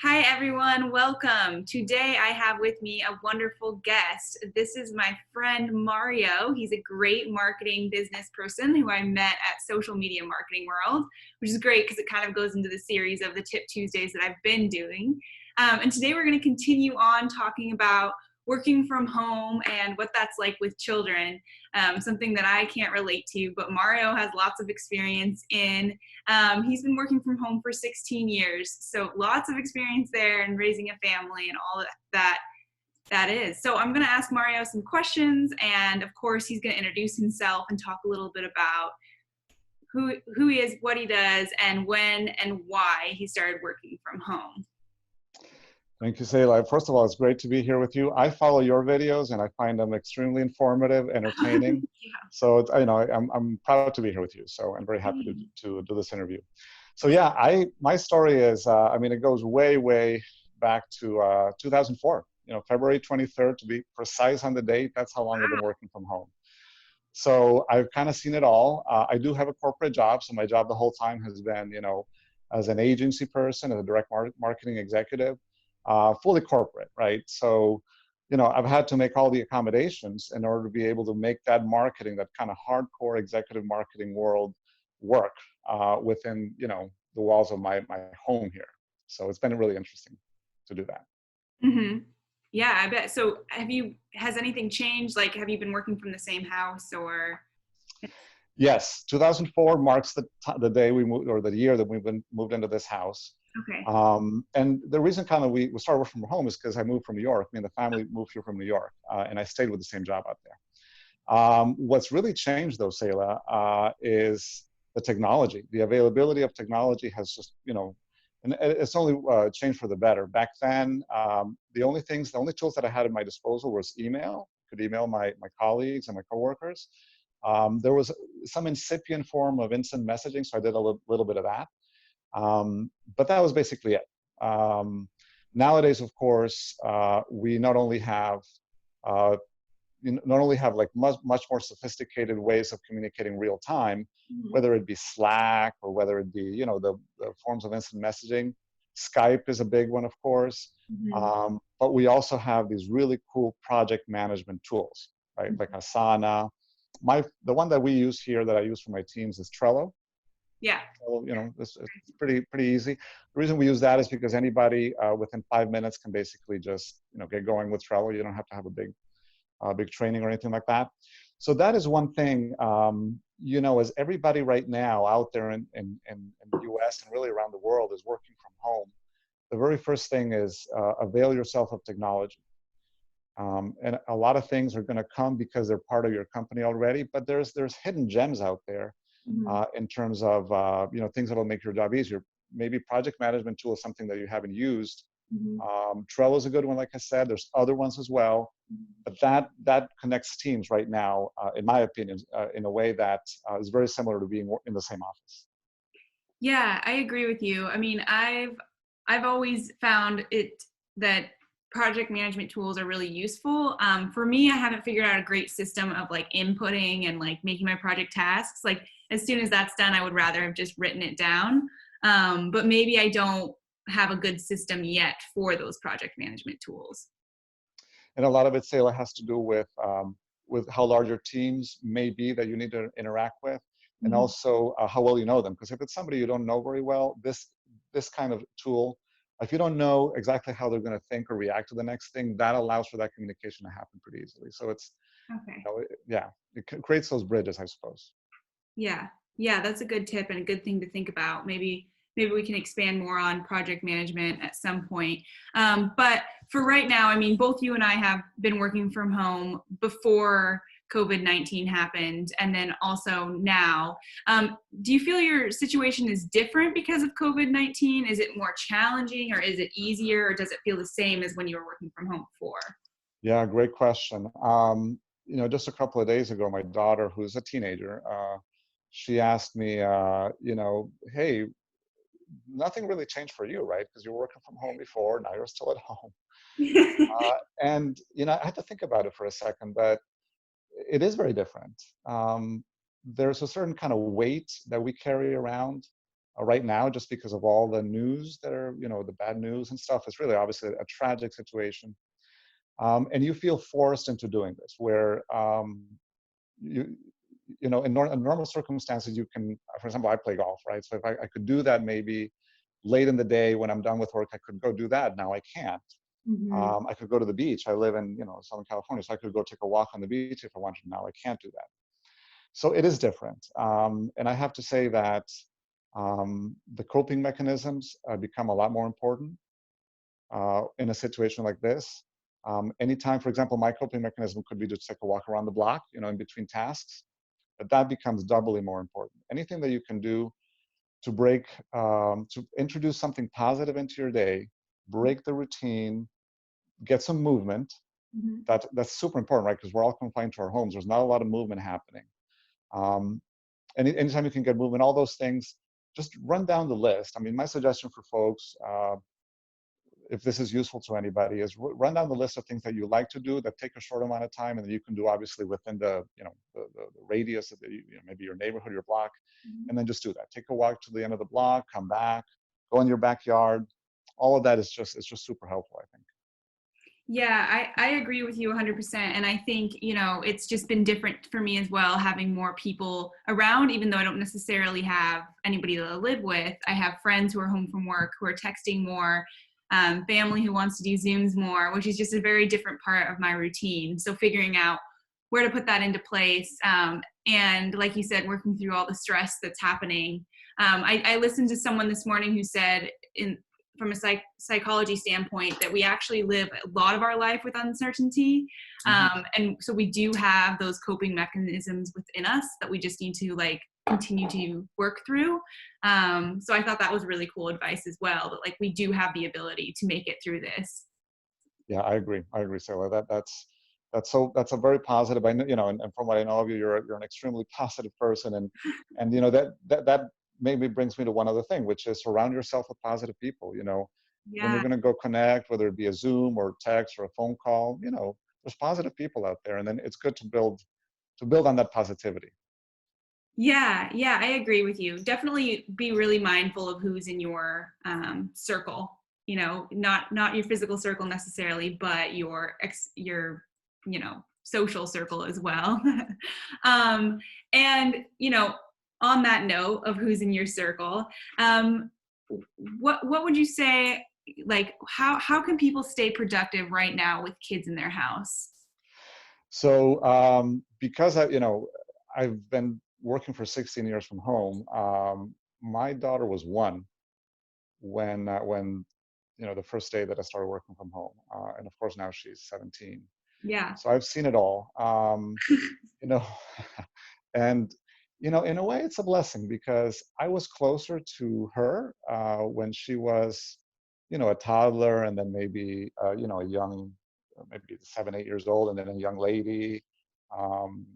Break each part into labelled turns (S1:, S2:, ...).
S1: Hi, everyone. Welcome. Today, I have with me a wonderful guest. This is my friend Mario. He's a great marketing business person who I met at Social Media Marketing World, which is great because it kind of goes into the series of the Tip Tuesdays that I've been doing. And today, we're going to continue on talking about working from home and what that's like with children, something that I can't relate to, but Mario has lots of experience in. He's been working from home for 16 years, so lots of experience there and raising a family and all of that is. So I'm going to ask Mario some questions, and of course, he's going to introduce himself and talk a little bit about who he is, what he does, and when and why he started working from home.
S2: Thank you, Sayla. First of all, it's great to be here with you. I follow your videos and I find them extremely informative, entertaining.
S1: Yeah.
S2: So, I'm proud to be here with you. So I'm very happy to do this interview. So
S1: Yeah.
S2: yeah, my story is, it goes way back to 2004, February 23rd to be precise on the date. That's how long I've been working from home. So I've kind of seen it all. I do have a corporate job. So my job the whole time has been, as an agency person, as a direct marketing executive, fully corporate, right? So, I've had to make all the accommodations in order to be able to make that marketing, that kind of hardcore executive marketing world work within, the walls of my home here. So it's been really interesting to do that.
S1: Mm-hmm. Yeah, I bet. So has anything changed? Like, have you been working from the same house or?
S2: Yes, 2004 marks the day we moved, or the year that moved into this house.
S1: Okay.
S2: And the reason kind of we started working from home is because I moved from New York. I mean, the family moved here from New York, and I stayed with the same job out there. What's really changed, though, Sayla, is the technology. The availability of technology has just, and it's only changed for the better. Back then, the only tools that I had at my disposal was email. I could email my colleagues and my coworkers. There was some incipient form of instant messaging, so I did a little bit of that. But that was basically it. Nowadays, of course, we not only have like much more sophisticated ways of communicating real time,
S1: Mm-hmm.
S2: whether it be Slack or whether it be the forms of instant messaging. Skype is a big one, of course.
S1: Mm-hmm.
S2: But we also have these really cool project management tools, right? Like Asana. The one that we use here that I use for my teams is Trello.
S1: Yeah.
S2: So, it's pretty easy. The reason we use that is because anybody within 5 minutes can basically just, get going with Trello. You don't have to have a big training or anything like that. So that is one thing, as everybody right now out there in the US and really around the world is working from home, the very first thing is avail yourself of technology. And a lot of things are going to come because they're part of your company already, but there's hidden gems out there
S1: Mm-hmm.
S2: in terms of things that'll make your job easier. Maybe project management tool is something that you haven't used.
S1: Mm-hmm.
S2: Trello is a good one, like I said. There's other ones as well, but that connects teams right now, in my opinion, in a way that is very similar to being in the same office.
S1: Yeah, I agree with you. I mean, I've always found it that project management tools are really useful. For me, I haven't figured out a great system of like inputting and like making my project tasks. Like as soon as that's done, I would rather have just written it down. But maybe I don't have a good system yet for those project management tools.
S2: And a lot of it, Sayla, has to do with how large your teams may be that you need to interact with, and
S1: Mm-hmm.
S2: also how well you know them. Because if it's somebody you don't know very well, this kind of tool, if you don't know exactly how they're going to think or react to the next thing, that allows for that communication to happen pretty easily. So it's,
S1: Okay.
S2: yeah, it creates those bridges, I suppose.
S1: Yeah. Yeah, that's a good tip and a good thing to think about. Maybe we can expand more on project management at some point. But for right now, I mean, both you and I have been working from home before COVID-19 happened, and then also now. Do you feel your situation is different because of COVID-19? Is it more challenging, or is it easier, or does it feel the same as when you were working from home before?
S2: Yeah, great question. Just a couple of days ago, my daughter, who's a teenager, she asked me, hey, nothing really changed for you, right? Because you're working from home before, now you're still at home. And I had to think about it for a second, but it is very different. There's a certain kind of weight that we carry around right now, just because of all the news that are, the bad news and stuff. It's really obviously a tragic situation. And you feel forced into doing this, where you, in normal circumstances, you can, for example, I play golf, right? So if I could do that maybe late in the day when I'm done with work, I could go do that. Now I can't.
S1: Hmm.
S2: I could go to the beach. I live in, Southern California, so I could go take a walk on the beach if I wanted. Now I can't do that. So it is different. And I have to say that the coping mechanisms become a lot more important in a situation like this. Anytime, for example, my coping mechanism could be to take a walk around the block, in between tasks, but that becomes doubly more important. Anything that you can do to introduce something positive into your day, break the routine, get some movement.
S1: Hmm.
S2: That's super important, right? Because we're all confined to our homes. There's not a lot of movement happening. Um, anytime you can get movement, all those things, just run down the list. I mean, my suggestion for folks, if this is useful to anybody, is run down the list of things that you like to do that take a short amount of time, and that you can do obviously within the radius of maybe your neighborhood, your block, and then just do that. Take a walk to the end of the block, come back, go in your backyard. All of that is just it's just super helpful, I think.
S1: Yeah, I agree with you 100%. And I think, it's just been different for me as well, having more people around, even though I don't necessarily have anybody to live with. I have friends who are home from work, who are texting more, family who wants to do Zooms more, which is just a very different part of my routine. So figuring out where to put that into place. And like you said, working through all the stress that's happening. I listened to someone this morning who said, from a psychology standpoint, that we actually live a lot of our life with uncertainty,
S2: Hmm.
S1: and so we do have those coping mechanisms within us that we just need to continue to work through. So I thought that was really cool advice as well, that we do have the ability to make it through this.
S2: Yeah, I agree. I agree, Sarah. That's a very positive. I know, and from what I know of you, you're an extremely positive person, and that maybe brings me to one other thing, which is surround yourself with positive people. When you're
S1: Yeah.
S2: going to go connect, whether it be a Zoom or text or a phone call, there's positive people out there, and then it's good to build on that positivity.
S1: Yeah, I agree with you. Definitely be really mindful of who's in your circle. Not your physical circle necessarily, but your social circle as well. um, and on that note of who's in your circle, um, what would you say? How can people stay productive right now with kids in their house?
S2: So because I've been working for 16 years from home. My daughter was 1 when the first day that I started working from home, and of course now she's 17.
S1: Yeah.
S2: So I've seen it all. You know, and in a way, it's a blessing because I was closer to her when she was, a toddler, and then maybe a young, maybe 7, 8 years old, and then a young lady um,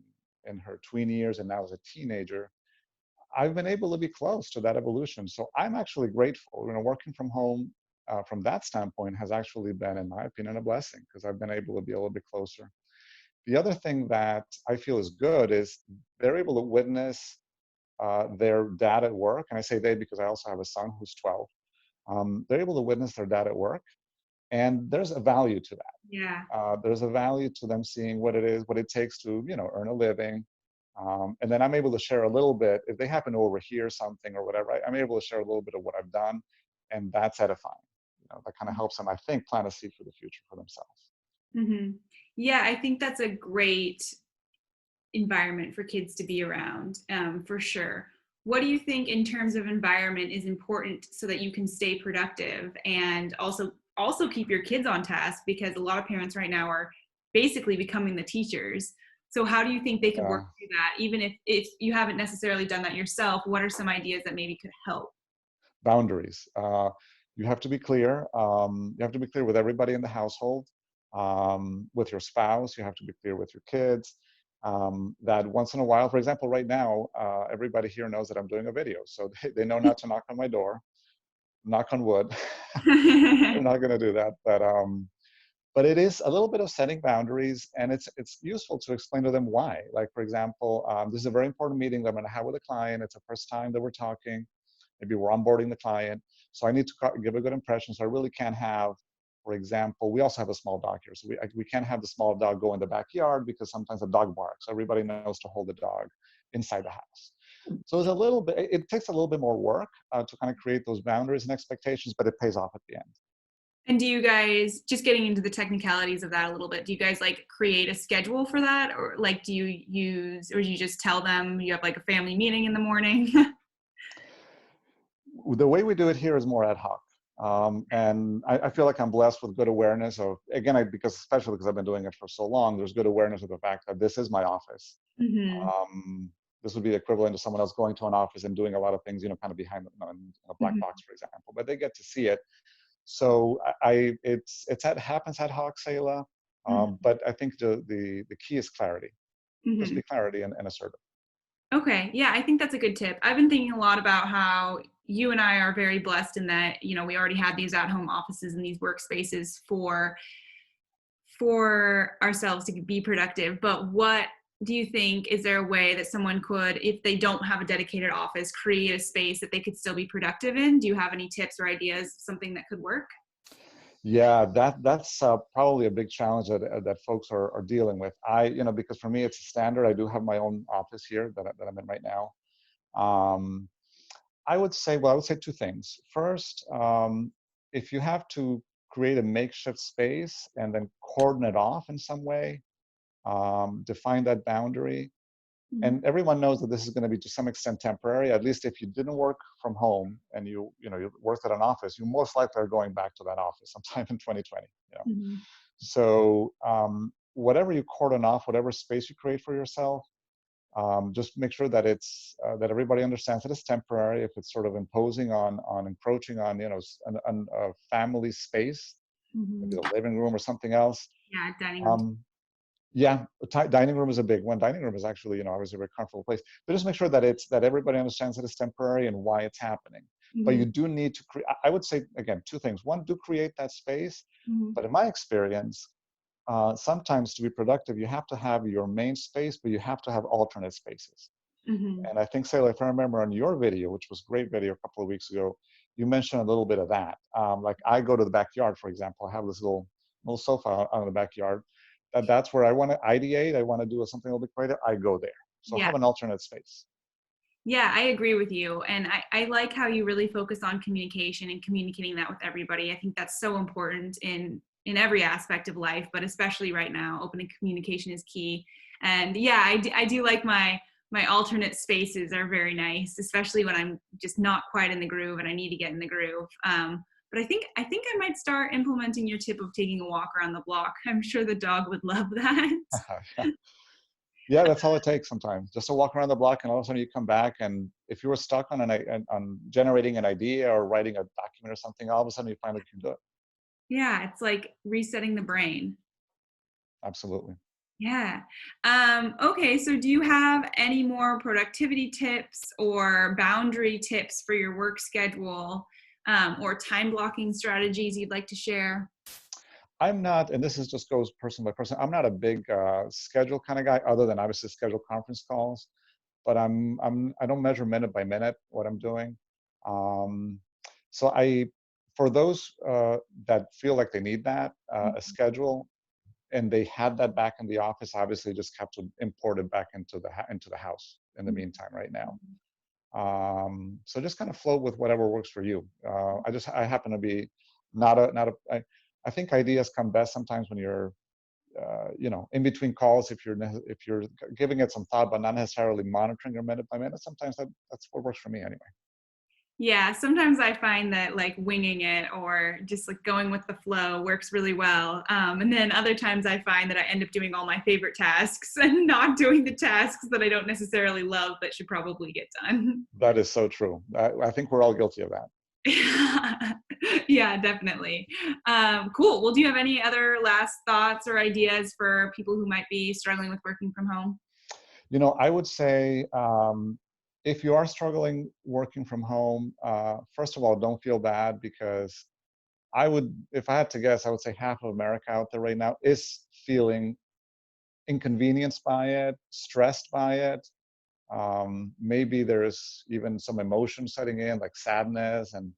S2: in her tween years, and now as a teenager. I've been able to be close to that evolution. So I'm actually grateful. Working from home from that standpoint has actually been, in my opinion, a blessing because I've been able to be a little bit closer. The other thing that I feel is good is they're able to witness their dad at work. And I say they because I also have a son who's 12. They're able to witness their dad at work. And there's a value to that.
S1: Yeah.
S2: There's a value to them seeing what it is, what it takes to, earn a living. And then I'm able to share a little bit, if they happen to overhear something or whatever, I'm able to share a little bit of what I've done. And that's edifying. That kind of helps them, I think, plant a seed for the future for themselves.
S1: Hmm. Yeah, I think that's a great environment for kids to be around, for sure. What do you think in terms of environment is important so that you can stay productive and also keep your kids on task? Because a lot of parents right now are basically becoming the teachers. So how do you think they could work
S2: Yeah.
S1: through that? Even if you haven't necessarily done that yourself, what are some ideas that maybe could help?
S2: Boundaries. You have to be clear. You have to be clear with everybody in the household, with your spouse. You have to be clear with your kids. That once in a while, for example, right now, everybody here knows that I'm doing a video, so they know not to knock on my door. Knock on wood. They're not going to do that, but it is a little bit of setting boundaries, and it's useful to explain to them why. Like, for example, this is a very important meeting that I'm going to have with a client. It's the first time that we're talking. maybe we're onboarding the client. So I need to give a good impression. So I really can't have, for example, we also have a small dog here. So we can't have the small dog go in the backyard because sometimes the dog barks. Everybody knows to hold the dog inside the house. So it's a little bit, it takes a little bit more work to kind of create those boundaries and expectations, but it pays off at the end.
S1: And do you guys, just getting into the technicalities of that a little bit, do you guys like create a schedule for that? Or like, do you use, or do you just tell them you have like a family meeting in the morning?
S2: The way we do it here is more ad hoc. And I feel like I'm blessed with good awareness of, again, because especially because I've been doing it for so long, there's good awareness of the fact that this is my office.
S1: Mm-hmm.
S2: This would be equivalent to someone else going to an office and doing a lot of things, kind of behind in a black
S1: Mm-hmm.
S2: box, for example, but they get to see it. So it happens ad hoc, Sayla. But I think the key is clarity. Just
S1: Mm-hmm.
S2: be clarity and assertive.
S1: Okay. Yeah, I think that's a good tip. I've been thinking a lot about how you and I are very blessed in that, we already had these at-home offices and these workspaces for ourselves to be productive. But what do you think, is there a way that someone could, if they don't have a dedicated office, create a space that they could still be productive in? Do you have any tips or ideas, something that could work?
S2: Yeah, that's probably a big challenge that folks are dealing with. Because for me it's a standard. I do have my own office here that I'm in right now. Um, I would say two things. First, if you have to create a makeshift space and then cordon it off in some way, define that boundary.
S1: Mhm.
S2: And everyone knows that this is going to be to some extent temporary. At least if you didn't work from home and you worked at an office, you most likely are going back to that office sometime in 2020.
S1: Mhm.
S2: So whatever you cordon off, whatever space you create for yourself, just make sure that it's that everybody understands that it's temporary. If it's sort of imposing on encroaching on a family space, maybe
S1: Mhm.
S2: the living room or something else.
S1: Yeah, dining room.
S2: Um, yeah, dining room is a big one. Dining room is actually, obviously a very comfortable place. But just make sure that everybody understands that it's temporary and why it's happening. But
S1: Mhm.
S2: you do need to create. I would say again two things. One, do create that space.
S1: Mhm.
S2: But in my experience, sometimes to be productive, you have to have your main space, but you have to have alternate spaces.
S1: Mhm.
S2: And I think, Sarah, if I remember on your video, which was a great video a couple of weeks ago, you mentioned a little bit of that. Like I go to the backyard, for example, I have this little sofa out in the backyard. That's where I want to ideate. I want to do something a little bit creative. I go there. So
S1: Yeah.
S2: have an alternate space.
S1: Yeah, I agree with you. And I like how you really focus on communication and communicating that with everybody. I think that's so important in every aspect of life, but especially right now, open communication is key. And yeah, I do like my alternate spaces are very nice, especially when I'm just not quite in the groove and I need to get in the groove. But I think I might start implementing your tip of taking a walk around the block. I'm sure the dog would love that.
S2: Yeah, that's all it takes sometimes. Just to walk around the block, and all of a sudden you come back, and if you were stuck on generating an idea or writing a document or something, all of a sudden you finally can do it.
S1: Yeah, it's like resetting the brain.
S2: Absolutely.
S1: Yeah. Okay, so do you have any more productivity tips or boundary tips for your work schedule, or time blocking strategies you'd like to share?
S2: I'm not, and this is just goes person by person. I'm not a big schedule kind of guy, other than obviously schedule conference calls. But I don't measure minute by minute what I'm doing. Um, so for those that feel like they need that a schedule, and they had that back in the office, obviously just have to import it back into the house in the meantime right now. So just kind of float with whatever works for you. I happen to be not a I think ideas come best sometimes when you're in between calls. If you're giving it some thought but not necessarily monitoring your minute by minute, sometimes that's what works for me anyway.
S1: Yeah, sometimes I find that like winging it or just like going with the flow works really well. And then other times I find that I end up doing all my favorite tasks and not doing the tasks that I don't necessarily love but should probably get done.
S2: That is so true. I think we're all guilty of that.
S1: Yeah, definitely. Cool. Well, do you have any other last thoughts or ideas for people who might be struggling with working from home?
S2: I would say if you are struggling working from home, first of all, don't feel bad, because if I had to guess, I would say half of America out there right now is feeling inconvenienced by it, stressed by it. Maybe there's even some emotion setting in, like sadness, and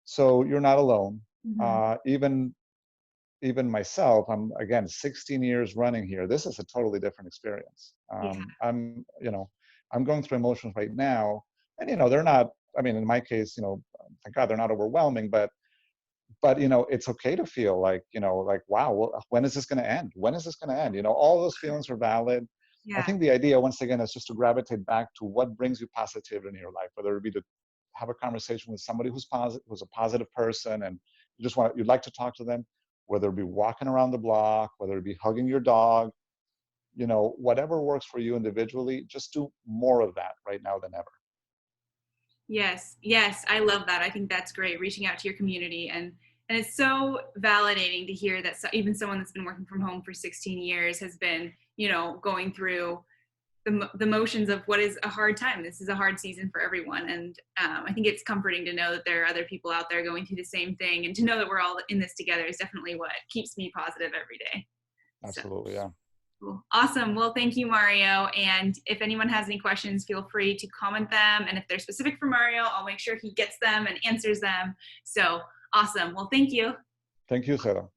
S2: so you're not alone.
S1: Hmm.
S2: Even myself, I'm again 16 years running here. This is a totally different experience.
S1: Yeah.
S2: I'm going through emotions right now, and they're not. I mean, in my case, thank God they're not overwhelming, but it's okay to feel like like, wow, well, when is this going to end? When is this going to end? All those feelings are valid. I
S1: Yeah.
S2: think the idea, once again, is just to gravitate back to what brings you positivity in your life, whether it be to have a conversation with somebody who's positive, who's a positive person, and you'd like to talk to them, whether it be walking around the block, whether it be hugging your dog, whatever works for you individually, just do more of that right now than ever.
S1: Yes, yes, I love that. I think that's great, reaching out to your community, and it's so validating to hear that even someone that's been working from home for 16 years has been, going through the motions of what is a hard time. This is a hard season for everyone, and I think it's comforting to know that there are other people out there going through the same thing, and to know that we're all in this together is definitely what keeps me positive every day. So.
S2: Absolutely, yeah.
S1: Cool. Awesome. Well, thank you, Mario. And if anyone has any questions, feel free to comment them. And if they're specific for Mario, I'll make sure he gets them and answers them. So awesome. Well, thank you.
S2: Thank you, Sarah.